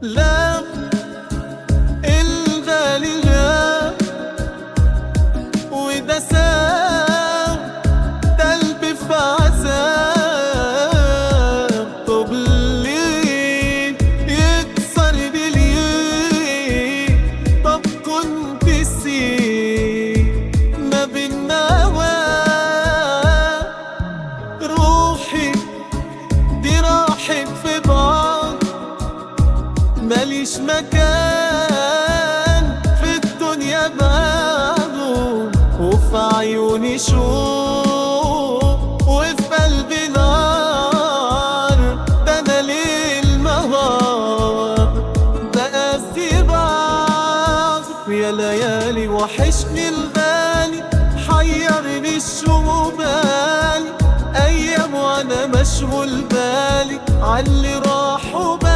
لا الغالي غاب وده ساب قلبي في عذاب. طب ليه يكسر بليه؟ طب كنت سيب ما بينا روحي دي راحت في بعض، ماليش مكان في الدنيا بعده، وفي عيوني شوق وفي قلبي نار. ده انا ليل نهار بقاسي بعض، يا ليالي وحشني الغالي، حيرني الشوق بالي، ايام وانا مشغول بالي عاللي راح وبالي.